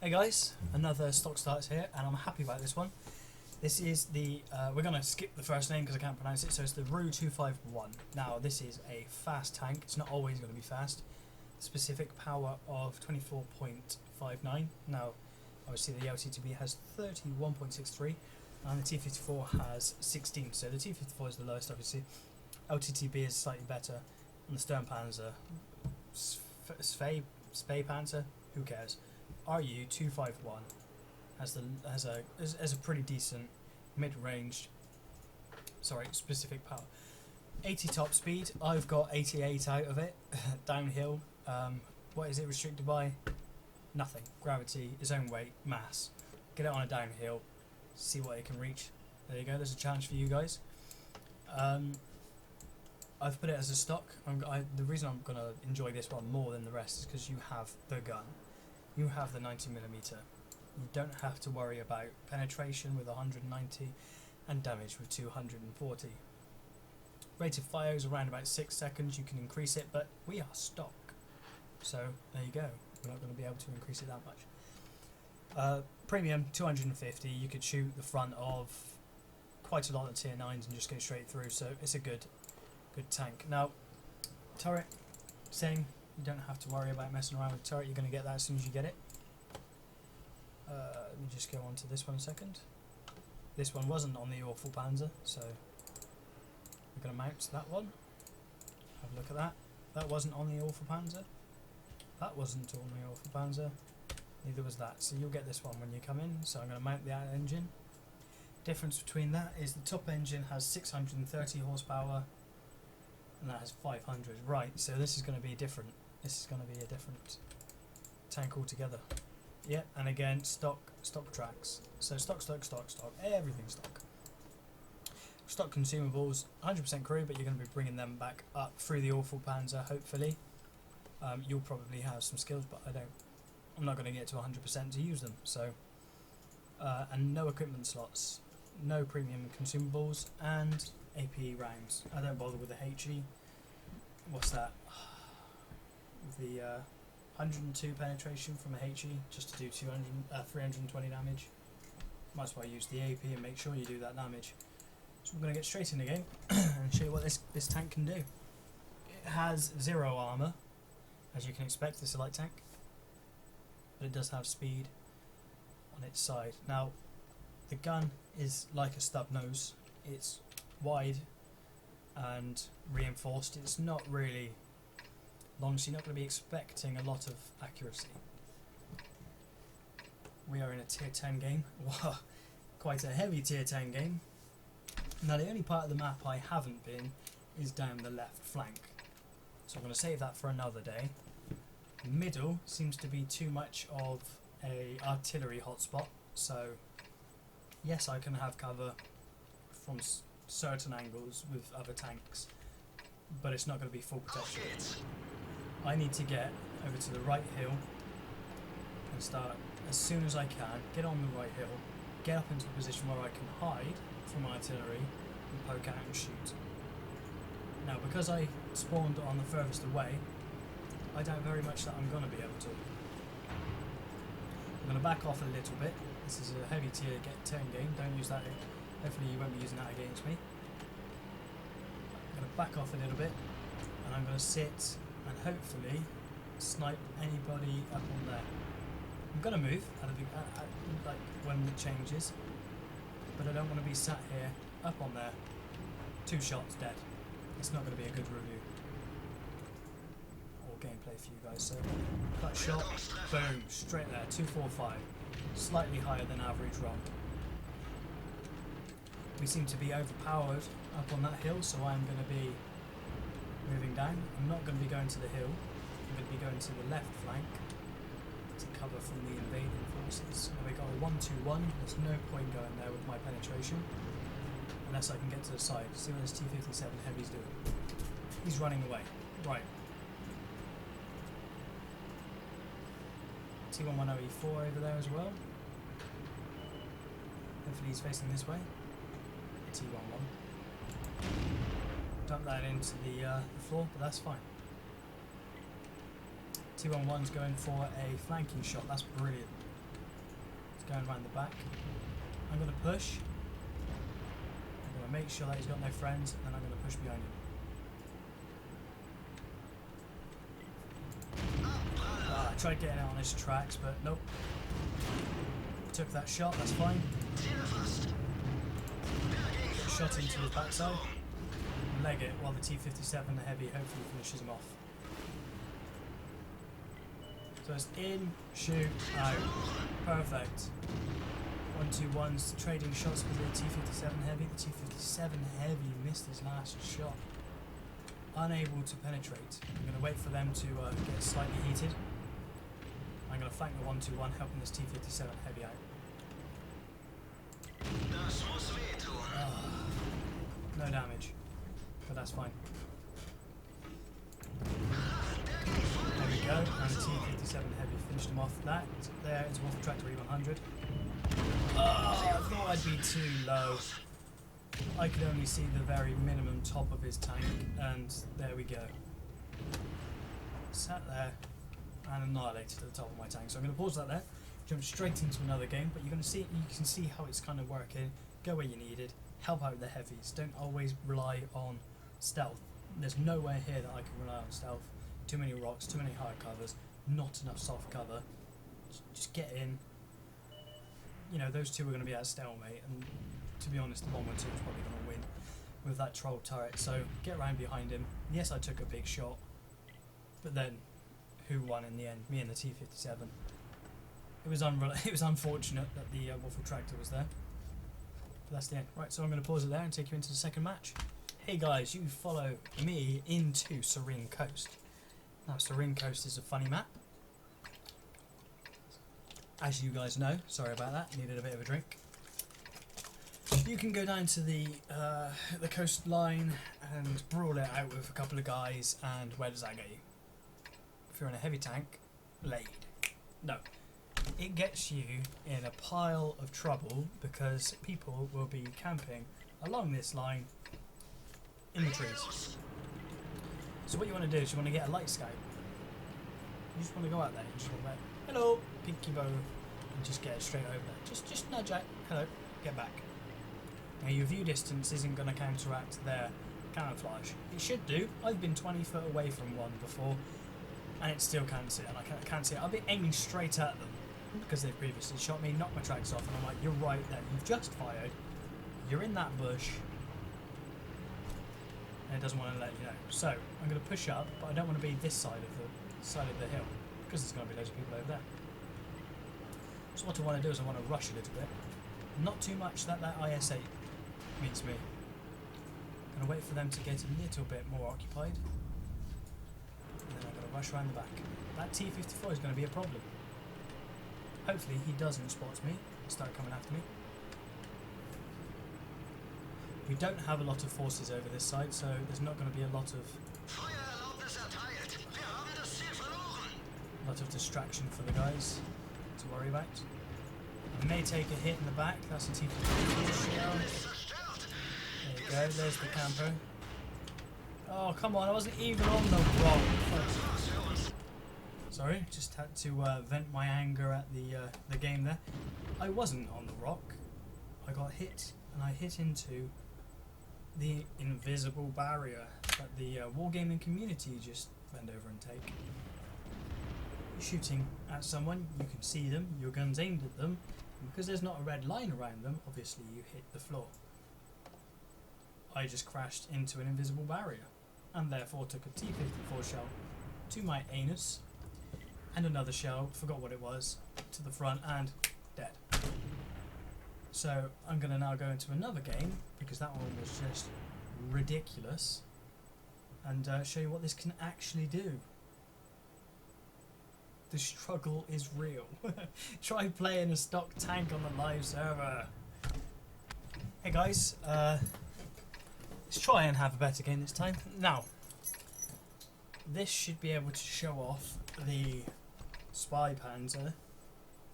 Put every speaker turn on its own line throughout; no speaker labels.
Hey guys, another stock starts here, and I'm happy about this one. This is the, we're going to skip the first name because I can't pronounce it, so it's the Ru 251. Now this is a fast tank, it's not always going to be fast. Specific power of 24.59. Now obviously the LTTB has 31.63 and the T54 has 16, so the T54 is the lowest obviously. LTTB is slightly better, and the Sternpanzer, Spey Panzer, who cares? RU 251 has a pretty decent mid-range, specific power. 80 top speed. I've got 88 out of it. Downhill. What is it restricted by? Nothing. Gravity, its own weight, mass. Get it on a downhill. See what it can reach. There you go. There's a challenge for you guys. I've put it as a stock. The reason I'm gonna enjoy this one more than the rest is because you have the gun. You have the 90mm. You don't have to worry about penetration with 190 and damage with 240. Rate of fire is around about 6 seconds. You can increase it, but we are stock. So there you go. We're not going to be able to increase it that much. Premium 250. You could shoot the front of quite a lot of tier 9s and just go straight through. So it's a good tank. Now turret, same. You don't have to worry about messing around with the turret. You're going to get that as soon as you get it. Let me just go on to this one a second. This one wasn't on the awful Panzer, so we're going to mount that one. Have a look at that. That wasn't on the awful Panzer. That wasn't on the awful Panzer. Neither was that. So you'll get this one when you come in. So I'm going to mount the out engine. Difference between that is the top engine has 630 horsepower and that has 500. Right, so this is going to be different. This is going to be a different tank altogether. Yeah, and again, stock tracks. So stock, everything stock. Stock consumables, 100% crew, but you're going to be bringing them back up through the awful Panzer, hopefully. You'll probably have some skills, but I'm not going to get to 100% to use them. So, and no equipment slots, no premium consumables, and APE rounds. I don't bother with the HE. What's that? The 102 penetration from a HE just to do 320 damage. Might as well use the AP and make sure you do that damage. So we're going to get straight in the game and show you what this tank can do. It has 0 armour, as you can expect. It's a light tank, but it does have speed on its side. Now the gun is like a stub nose. It's wide and reinforced. It's not really long, so you're not going to be expecting a lot of accuracy. We are in a tier 10 game. Wow, quite a heavy tier 10 game. Now the only part of the map I haven't been is down the left flank, so I'm going to save that for another day. Middle seems to be too much of a artillery hotspot, so yes, I can have cover from certain angles with other tanks, but it's not going to be full protection. I need to get over to the right hill and start as soon as I can, get on the right hill, get up into a position where I can hide from artillery and poke out and shoot. Now because I spawned on the furthest away, I doubt very much that I'm going to be able to. I'm going to back off a little bit. This is a heavy tier 10 game, don't use that. Hopefully you won't be using that against me. I'm going to back off a little bit and I'm going to sit and hopefully snipe anybody up on there. I'm going to move like when it changes, but I don't want to be sat here up on there. 2 shots dead. It's not going to be a good review or gameplay for you guys. So that shot, boom, straight there, 245, slightly higher than average roll. We seem to be overpowered up on that hill, so I'm going to be moving down. I'm not going to be going to the hill. I'm going to be going to the left flank to cover from the invading forces. Now we got a 1-2-1. There's no point going there with my penetration unless I can get to the side. See what this T57 heavy's doing. He's running away. Right. T110E4 over there as well. Hopefully he's facing this way. T11. Dump that into the floor, but that's fine. T11's going for a flanking shot. That's brilliant. going around the back. I'm going to push. I'm going to make sure that he's got no friends, and then I'm going to push behind him. I tried getting out on his tracks, but nope. Took that shot, that's fine. Get shot into his backside. Leg it while the T-57, the heavy, hopefully finishes him off. So it's in, shoot, out. Perfect. 1-2-1s, trading shots with the T-57 heavy. The T-57 heavy missed his last shot. Unable to penetrate. I'm going to wait for them to get slightly heated. I'm going to flank the 1-2-1, helping this T-57 heavy out. No damage, but that's fine. There we go, and the T-57 heavy finished him off. That there is Wolf Tractor E100. Oh, I thought I'd be too low. I could only see the very minimum top of his tank, and there we go. Sat there and annihilated at the top of my tank. So I'm going to pause that there, jump straight into another game. But you're going to see, you can see how it's kind of working. Go where you need it. Help out the heavies. Don't always rely on stealth. There's nowhere here that I can rely on stealth. Too many rocks, too many hard covers, not enough soft cover. Just get in. You know, those two are going to be at stalemate, and to be honest, the 112 is probably going to win with that troll turret. So get around behind him. Yes, I took a big shot, but then who won in the end? Me and the T-57. It was unfortunate that the Waffle Tractor was there. But that's the end. Right, so I'm going to pause it there and take you into the second match. Hey guys, you follow me into Serene Coast. Now, Serene Coast is a funny map. As you guys know, sorry about that, needed a bit of a drink. You can go down to the coastline and brawl it out with a couple of guys, and where does that get you? If you're in a heavy tank, laid. No. It gets you in a pile of trouble because people will be camping along this line in the trees. So what you want to do is you want to get a light scout. You just want to go out there. You just want to go, hello, pinky bow, and just get it straight over there. Just nudge out. Hello, get back. Now your view distance isn't going to counteract their camouflage. It should do. I've been 20 foot away from one before, and it still can't see it. And I can't see it. I've been aiming straight at them because they previously shot me, knocked my tracks off, and I'm like, you're right there. You've just fired. You're in that bush. And it doesn't want to let you know. So I'm going to push up, but I don't want to be this side of the hill because there's going to be loads of people over there. So what I want to do is I want to rush a little bit, not too much that IS-8 meets me. I'm going to wait for them to get a little bit more occupied, and then I'm going to rush around the back. That T-54 is going to be a problem. Hopefully he doesn't spot me and start coming after me. We don't have a lot of forces over this side, so there's not going to be a lot of distraction for the guys to worry about. I may take a hit in the back. That's a T-54 shell. There you go. There's the camper. Oh come on! I wasn't even on the rock. Sorry, just had to vent my anger at the game there. I wasn't on the rock. I got hit, and I hit into the invisible barrier that the wargaming community just bend over and take. You're shooting at someone, you can see them, your gun's aimed at them, and because there's not a red line around them, obviously you hit the floor. I just crashed into an invisible barrier, and therefore took a T-54 shell to my anus, and another shell, forgot what it was, to the front, and dead. So I'm going to now go into another game, because that one was just ridiculous, and show you what this can actually do. The struggle is real. Try playing a stock tank on the live server. Hey guys, let's try and have a better game this time. Now, this should be able to show off the spy panzer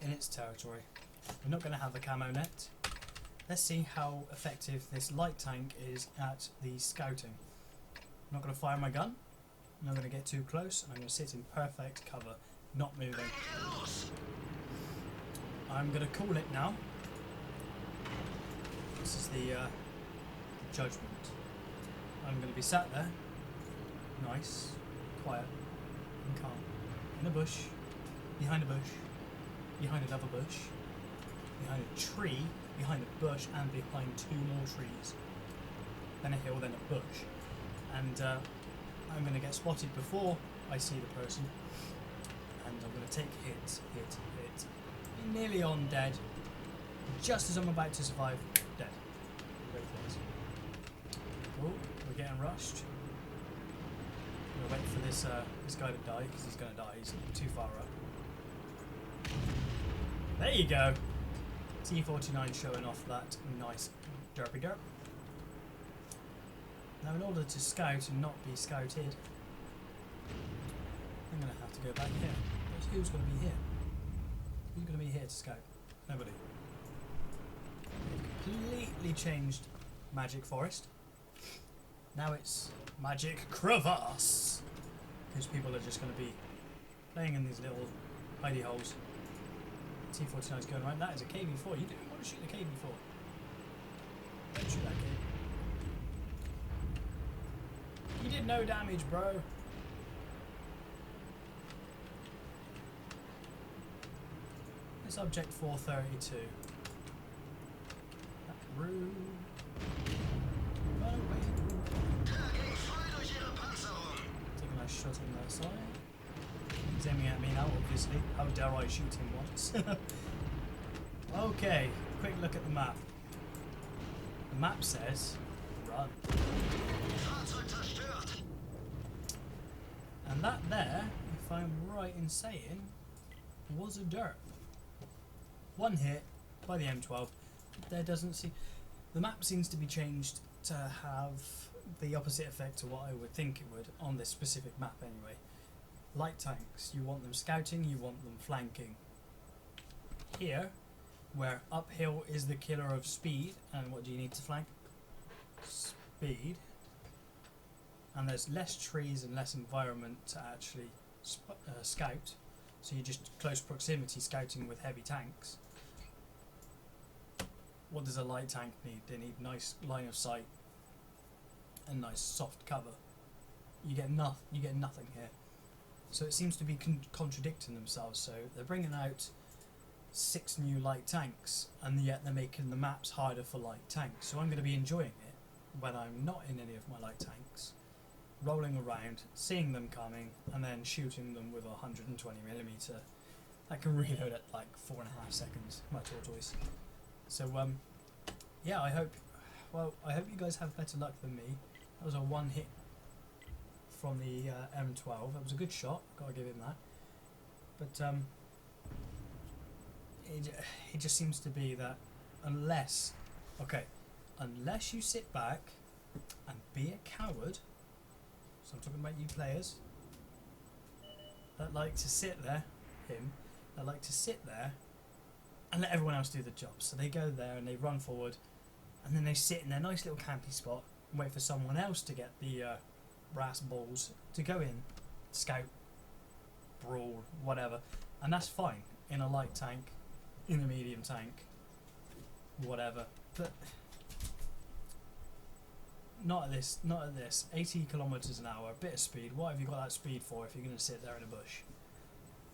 in its territory. We're not going to have a camo net. Let's see how effective this light tank is at the scouting. I'm not going to fire my gun. I'm not going to get too close. I'm going to sit in perfect cover, not moving. I'm going to call it now. This is the judgment. I'm going to be sat there, nice, quiet, and calm, in a bush, behind a bush, behind another bush, behind a tree, behind a bush, and behind 2 more trees. Then a hill, then a bush. And I'm going to get spotted before I see the person. And I'm going to take hit. Nearly on dead. Just as I'm about to survive, dead. Great things. Oh, we're getting rushed. I'm going to wait for this guy to die, because he's going to die. He's too far up. There you go. T49 showing off that nice derpy derp. Now, in order to scout and not be scouted, I'm going to have to go back here. But who's going to be here? Who's going to be here to scout? Nobody. They've completely changed Magic Forest. Now it's Magic Crevasse. Because people are just going to be playing in these little hidey holes. T49 is going right. That is a KV4. You didn't want to shoot the KV4. Don't shoot that kid. You did no damage, bro. It's object 432. Rude. Run away. Take a nice shot on that side. He's aiming at me now, obviously. How dare I shoot him once? Okay, quick look at the map. The map says run. And that there, if I'm right in saying, was a derp. One hit by the M12. There doesn't seem... The map seems to be changed to have the opposite effect to what I would think it would on this specific map anyway. Light tanks, you want them scouting, you want them flanking. Here, where uphill is the killer of speed, and what do you need to flank? Speed. And there's less trees and less environment to actually scout, so you're just close proximity scouting with heavy tanks. What does a light tank need? They need nice line of sight and nice soft cover. You get nothing here. So it seems to be contradicting themselves. So they're bringing out 6 new light tanks, and yet they're making the maps harder for light tanks. So I'm going to be enjoying it when I'm not in any of my light tanks, rolling around, seeing them coming, and then shooting them with a 120mm. I can reload at like 4.5 seconds. My tortoise. So yeah, I hope you guys have better luck than me. That was a 1 hit from the M12. That was a good shot, gotta give him that. But it just seems to be that unless you sit back and be a coward, so I'm talking about you players that like to sit there, that like to sit there and let everyone else do the job. So they go there and they run forward, and then they sit in their nice little campy spot and wait for someone else to get the brass balls to go in, scout, brawl, whatever. And that's fine in a light tank, in a medium tank, whatever. But not at this. 80 kilometers an hour, a bit of speed. What have you got that speed for if you're going to sit there in a bush?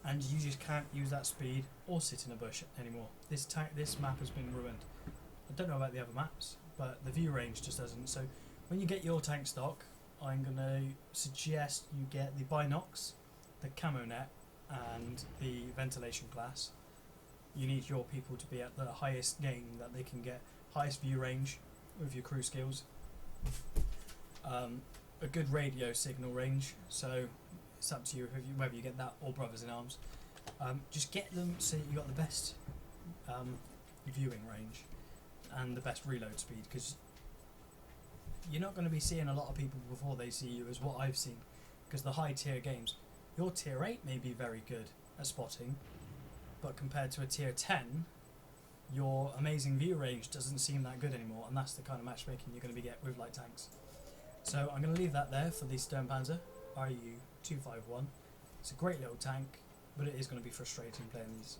And you just can't use that speed or sit in a bush anymore. This map has been ruined. I don't know about the other maps, but the view range just doesn't. So when you get your tank stock, I'm going to suggest you get the binocs, the camo net, and the ventilation class. You need your people to be at the highest gain that they can get, highest view range with your crew skills. A good radio signal range, so it's up to you whether you get that or Brothers in Arms. Just get them so you got the best viewing range and the best reload speed, because you're not going to be seeing a lot of people before they see you, is what I've seen. Because the high tier games, your tier 8 may be very good at spotting, but compared to a tier 10, your amazing view range doesn't seem that good anymore, and that's the kind of matchmaking you're going to be get with light tanks. So I'm going to leave that there for the Sturmpanzer RU-251. It's a great little tank, but it is going to be frustrating playing these.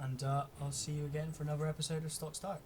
and I'll see you again for another episode of Stock Starts.